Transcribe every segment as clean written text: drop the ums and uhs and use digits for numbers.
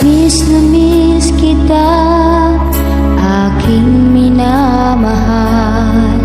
miss kita, aking minamahal.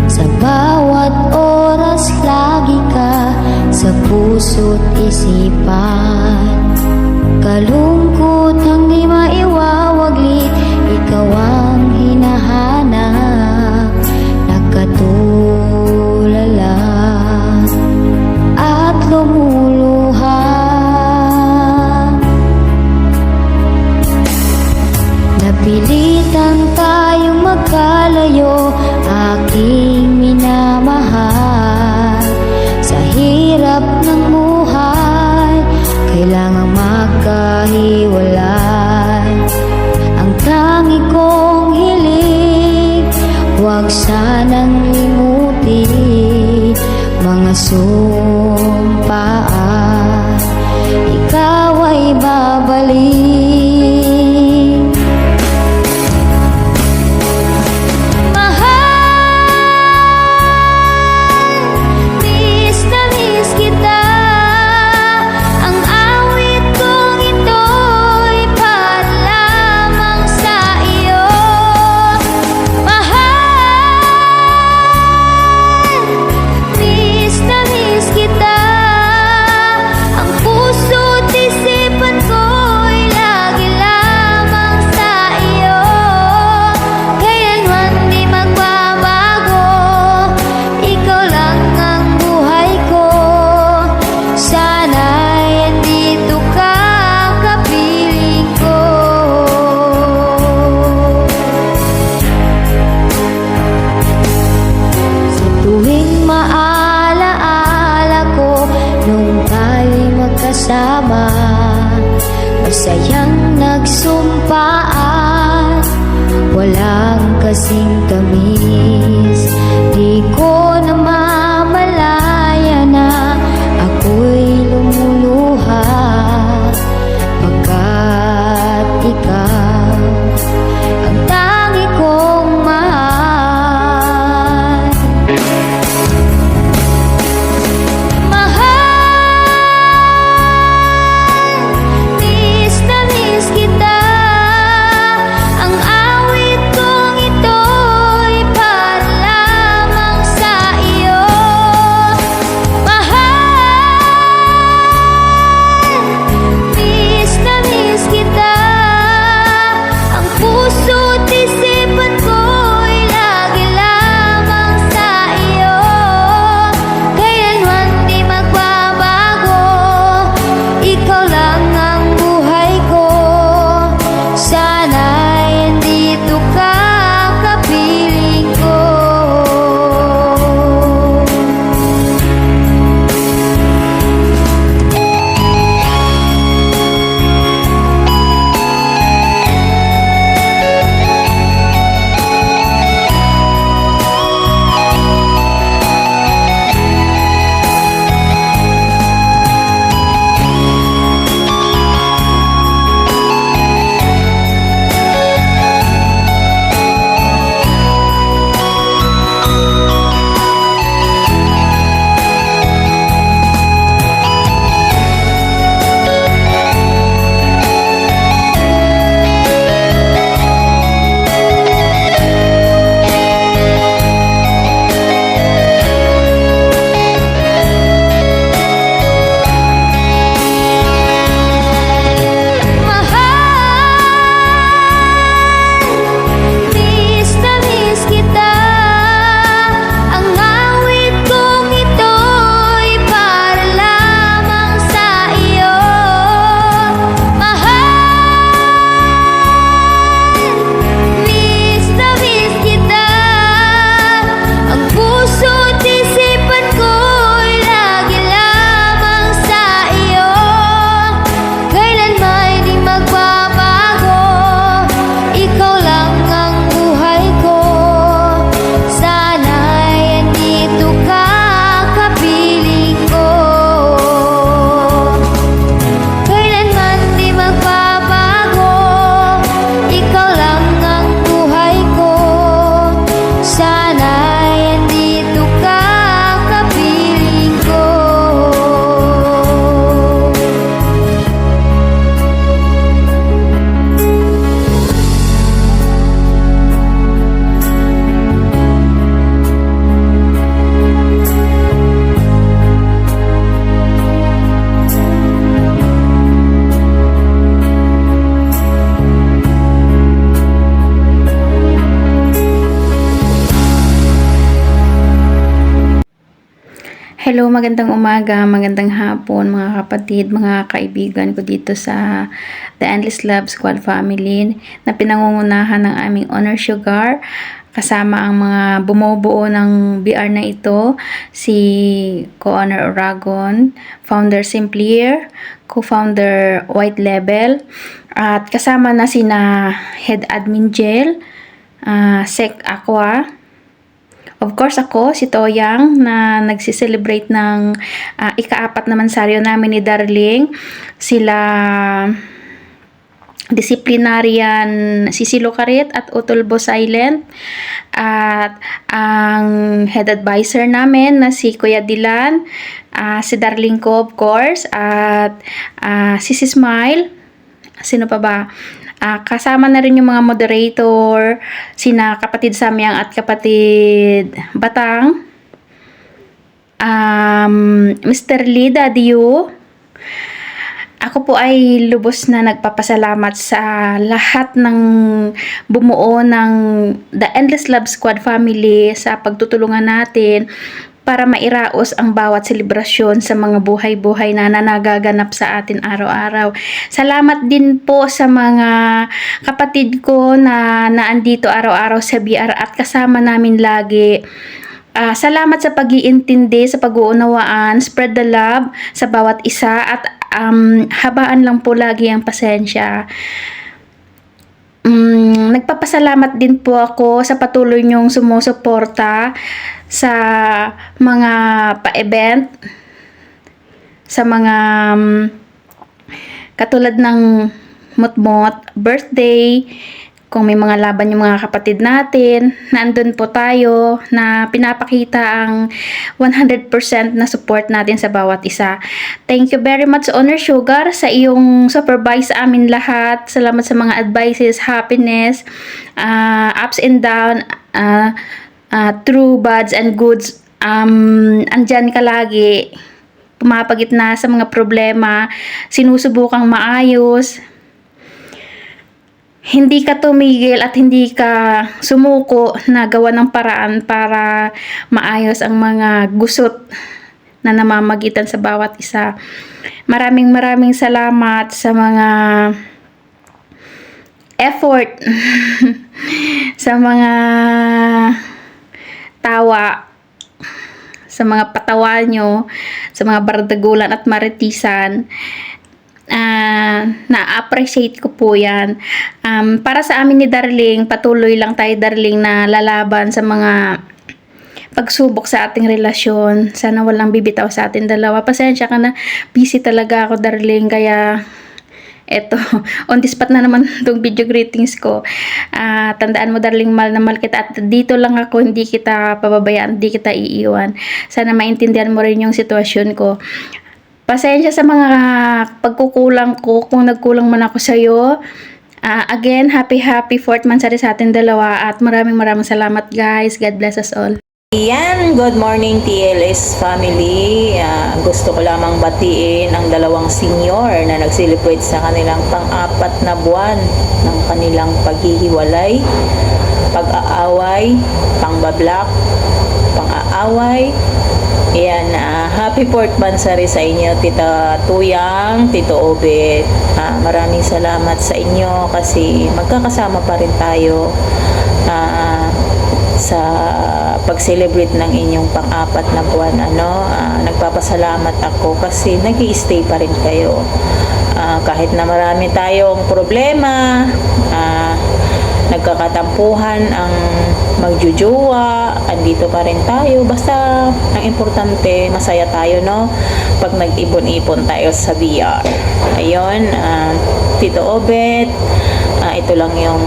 Sa bawat oras lagi ka sa puso't isipan. Kalungkot ang di maiwawaglit, ikaw ang hinahanap. Nagkatulala at lumuluha. Napilitan tayong magkalayo, aking minamahal. Sa hirap ng buhay, kailangang magkahit Hello, magandang umaga, magandang hapon mga kapatid, mga kaibigan ko dito sa The Endless Love Squad Family na pinangungunahan ng aming Honor Sugar. Kasama ang mga bumubuo ng BR na ito, si Co-Honor Oragon, Founder Simplier, Co-Founder White Label, at kasama na sina Head Admin Jail, Sec Aqua, of course, ako, si Toyang, na nagsiselebrate ng ika-4 na mansaryo namin ni Darling. Sila disciplinarian Sisi Lucarit at Utulbo Silent. At ang head advisor namin na si Kuya Dilan, si Darling ko, of course, at Sisi Smile. Sino pa ba? Kasama na rin yung mga moderator, sina kapatid Samyang at kapatid Batang, Mr. Lee, Daddy Yu. Ako po ay lubos na nagpapasalamat sa lahat ng bumuo ng The Endless Love Squad Family sa pagtutulungan natin para mairaos ang bawat selebrasyon sa mga buhay-buhay na nagaganap sa atin araw-araw. Salamat din po sa mga kapatid ko na naandito araw-araw sa BR at kasama namin lagi. Salamat sa pag-iintindi, sa pag-uunawaan, spread the love sa bawat isa at habaan lang po lagi ang pasensya. Nagpapasalamat din po ako sa patuloy niyong sumusuporta sa mga pa-event, sa mga katulad ng mutmot, birthday, kung may mga laban yung mga kapatid natin, nandun po tayo na pinapakita ang 100% na support natin sa bawat isa. Thank you very much, Honor Sugar, sa iyong supervise sa amin lahat. Salamat sa mga advices, happiness, ups and down, true, bads, and goods. Andyan ka lagi, pumapagitna sa mga problema, sinusubukang maayos. Hindi ka tumigil at hindi ka sumuko na gawa ng paraan para maayos ang mga gusot na namamagitan sa bawat isa. Maraming salamat sa mga effort, sa mga tawa, sa mga patawa nyo, sa mga bardagulan at maritisan. Na-appreciate ko po yan. Para sa amin ni Darling, patuloy lang tayo, Darling, na lalaban sa mga pagsubok sa ating relasyon. Sana walang bibitaw sa ating dalawa. Pasensya ka na, busy talaga ako, Darling, kaya eto, on the spot na naman itong video greetings ko. Tandaan mo, Darling, mahal na mahal kita at dito lang ako, hindi kita pababayaan, hindi kita iiwan. Sana maintindihan mo rin yung sitwasyon ko. Pasensya sa mga pagkukulang ko kung nagkulang man ako sa iyo. Again, happy 4th mansari sa ating dalawa at maraming salamat, guys. God bless us all. Yan, good morning TLS family. Gusto ko lamang batiin ang dalawang senior na nag-celebrate sa kanilang pang-4 na buwan ng kanilang paghihiwalay, pag-aaway, pang-bablak, pang-aaway. Yan, happy 4th mansari sa inyo, Tita Tuyang, Tito Obet. Maraming salamat sa inyo kasi magkakasama pa rin tayo sa pag-celebrate ng inyong pang-4 na buwan. Nagpapasalamat ako kasi nag-i-stay pa rin kayo. Kahit na marami tayong problema, nagkakatampuhan ang magjujuwa, andito pa rin tayo. Basta ang importante, masaya tayo, no? Pag nag-ipon-ipon tayo sa BR. Ayun, Tito Obet, ito lang yung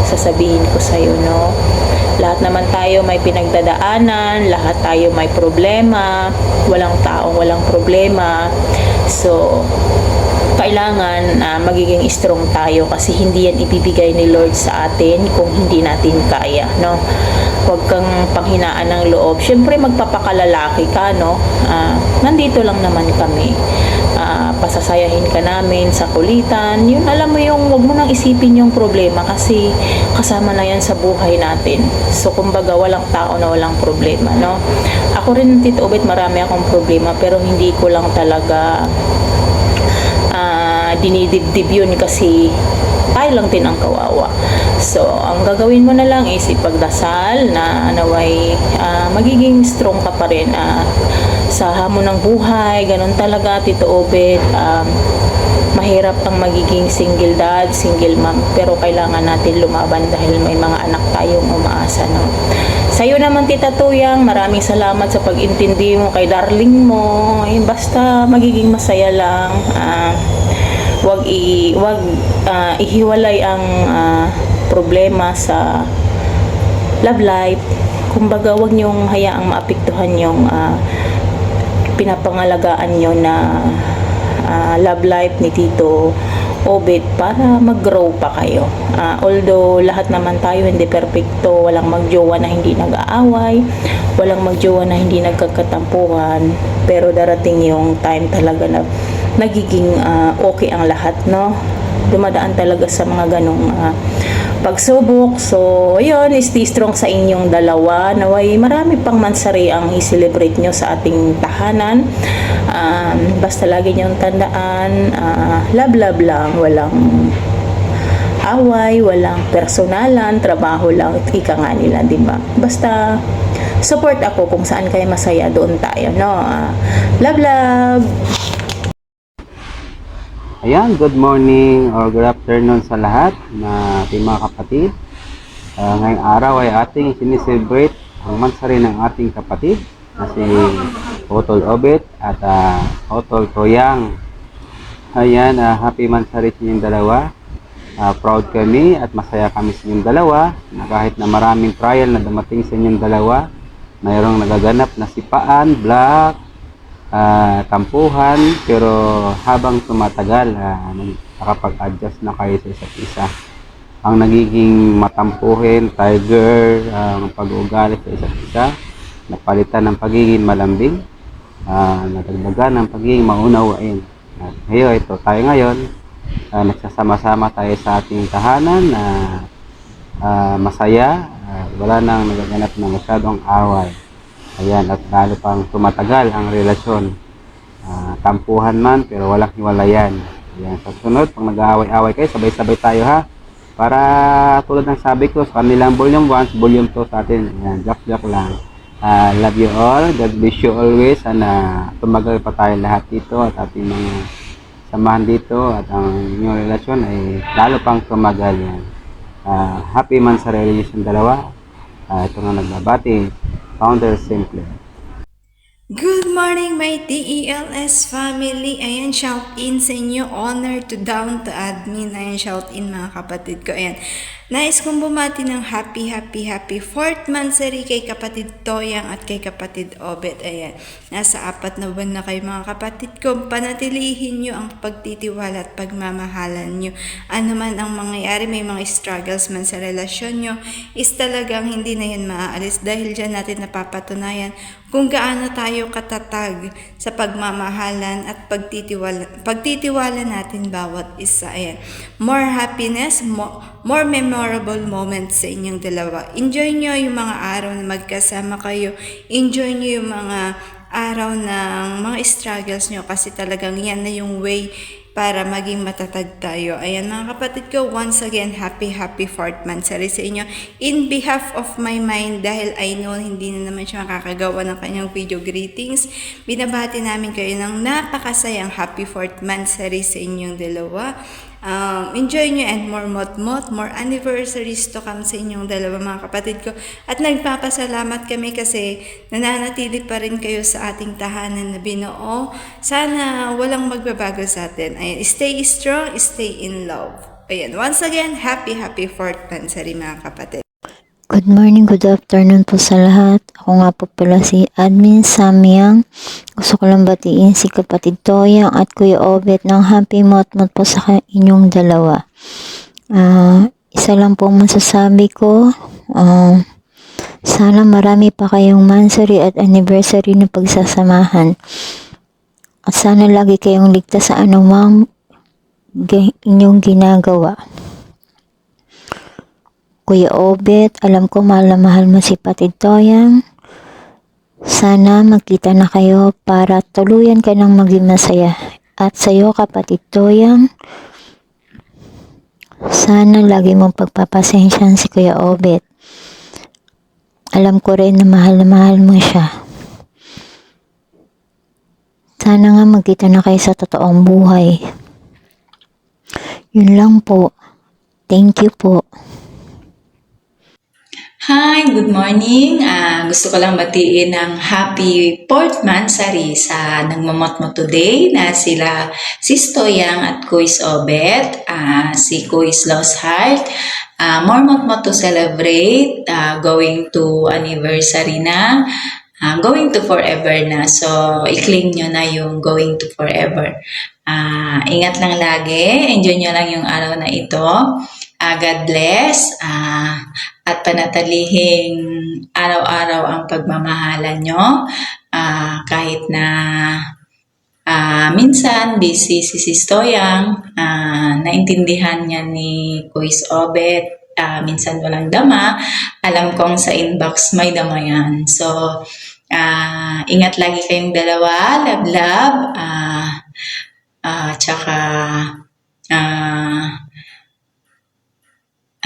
sasabihin ko sa'yo, no? Lahat naman tayo may pinagdadaanan, lahat tayo may problema, walang taong walang problema. So, kailangan magiging strong tayo kasi hindi yan ibibigay ni Lord sa atin kung hindi natin kaya, no? Huwag kang panghinaan ng loob. Siyempre magpapakalalaki ka, no? Nandito lang naman kami. Pasasayahin ka namin sa kulitan. Yun, alam mo yung, huwag mo nang isipin yung problema kasi kasama na yan sa buhay natin. So, kumbaga, walang tao na walang problema, no? Ako Ako rin, Tito Obet, marami akong problema pero hindi ko lang talaga dinidibdib yun kasi tayo lang din ang kawawa. So, ang gagawin mo na lang is ipagdasal na naway magiging strong ka pa rin sa hamon ng buhay. Ganun talaga, Tito Obet. Mahirap ang magiging single dad, single mom, pero kailangan natin lumaban dahil may mga anak tayong umaasa, no? Sa'yo naman, Tita Tuyang, maraming salamat sa pag-intindi mo kay darling mo. Basta magiging masaya lang. Wag ihiwalay ang problema sa love life. Kumbaga, wag niyong hayaang maapektuhan yung pinapangalagaan niyo na love life ni Tito Obet para mag-grow pa kayo. Although lahat naman tayo hindi perfecto, walang magjowa na hindi nag-aaway, walang magjowa na hindi nagkakatampuhan, pero darating yung time talaga na nagiging okay ang lahat, no? Dumadaan talaga sa mga ganong pagsubok. So, ayun, stay strong sa inyong dalawa. Naway marami pang mansari ang i-celebrate nyo sa ating tahanan. Basta lagi nyong tandaan, love lang, walang away, walang personalan, trabaho lang, ika nga nila, diba? Basta support ako kung saan kayo masaya, doon tayo, no? Love. Ayan, good morning or good afternoon sa lahat na ating mga kapatid. Ngayong araw ay ating sineselebrate ang mansari ng ating kapatid na si Otol Obet at Otol Tuyang. Ayan, happy mansari sa inyong dalawa. Proud kami at masaya kami sa inyong dalawa na kahit na maraming trial na dumating sa inyong dalawa, mayroong nagaganap na sipaan, black, tampuhan, pero habang tumatagal nakapag-adjust na kayo sa isa't isa. Ang nagiging matampuhin, tiger, ang pag-uugali sa isa't isa, napalitan ng pagiging malambing, nadagdagan ng pagiging maunawain. At ngayon, ito tayo ngayon, nagsasama-sama tayo sa ating tahanan na masaya, wala nang nagaganap na masyadong away. Ayan, at lalo pang tumatagal ang relasyon. Tampuhan man, pero walang hiwalayan. Ayan, sa sunod, pag nag-aaway-aaway kayo, sabay-sabay tayo ha. Para tulad ng sabi ko, sa kanilang volume 1, volume 2 sa atin. Ayan, joke lang. Love you all. God bless you always. Sana tumagal pa tayo lahat dito at ating mga samahan dito. At ang inyong relasyon ay lalo pang tumagal yan. Happy man sa relasyon dalawa. Ito nga nagbabati. Founder Simple. Good morning, my DELS family. Ayan, shout in sa inyo. Honor to down to admin. Ayan, shout in mga kapatid ko. Ayan, nais kong bumati ng happy 4th monthsary kay kapatid Toyang at kay kapatid Obet. Ayan, nasa 4 na buwan na kayo mga kapatid ko. Panatilihin nyo ang pagtitiwala at pagmamahalan nyo. Ano man ang mangyayari, may mga struggles man sa relasyon nyo, is talagang hindi na yan maaalis dahil dyan natin napapatunayan kung gaano tayo katatag sa pagmamahalan at pagtitiwala natin bawat isa. Ayan. More happiness, more memorable moments sa inyong dalawa. Enjoy nyo yung mga araw na magkasama kayo. Enjoy nyo yung mga araw ng mga struggles nyo kasi talagang yan na yung way para maging matatag tayo. Ayan mga kapatid ko, once again, happy 4th monthsary sa inyo. In behalf of my mind, dahil I know hindi na naman siya makakagawa ng kanyang video greetings, binabati namin kayo ng napakasayang happy 4th monthsary sa inyong dalawa. Enjoy nyo and more anniversaries to come sa inyong dalawa mga kapatid ko. At nagpapasalamat kami kasi nananatili pa rin kayo sa ating tahanan na binuo. Sana walang magbabago sa atin. Ayan, stay strong, stay in love. Ayan, once again, happy 4th monthsary mga kapatid. Good morning, good afternoon po sa lahat. Ako nga po pala si Admin Samyang. Gusto ko lang batiin si kapatid Toyang at Kuya Obet ng happy motmot po sa inyong dalawa. Isa lang po masasabi ko, sana marami pa kayong monthsary at anniversary na pagsasamahan. At sana lagi kayong ligtas sa anumang inyong ginagawa. Kuya Obet, alam ko mahal na mahal mo si Patid Toyang. Sana magkita na kayo para tuluyan ka ng maging masaya. At sa'yo, kapatid Toyang, sana lagi mong pagpapasensyahan si Kuya Obet. Alam ko rin na mahal mo siya. Sana nga magkita na kayo sa totoong buhay. Yun lang po. Thank you po. Hi, good morning. Gusto ko lang batiin ng happy 4th monthsary sa nagmamot mo today na sila Sis Toyang at Kuis Obet, si Kuis Lost Heart. More mo to celebrate, going to anniversary na, going to forever na. So, i-claim nyo na yung going to forever. Ingat lang lagi, enjoy nyo lang yung araw na ito. God bless, at panatalihing araw-araw ang pagmamahalan nyo. Kahit na minsan busy si Sis Toyang, naintindihan niya ni Kuis Obet, minsan walang dama. Alam kong sa inbox may dama yan. So, ingat lagi kayong dalawa, love, tsaka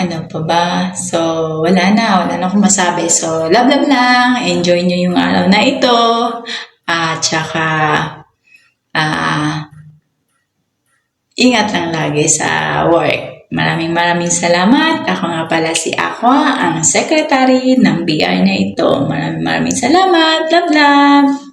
ano pa ba? So, wala na akong masabi. So, love lang. Enjoy nyo yung araw na ito. Tsaka, ingat lang lagi sa work. Maraming salamat. Ako nga pala si Aqua, ang secretary ng BR na ito. Maraming salamat. Love.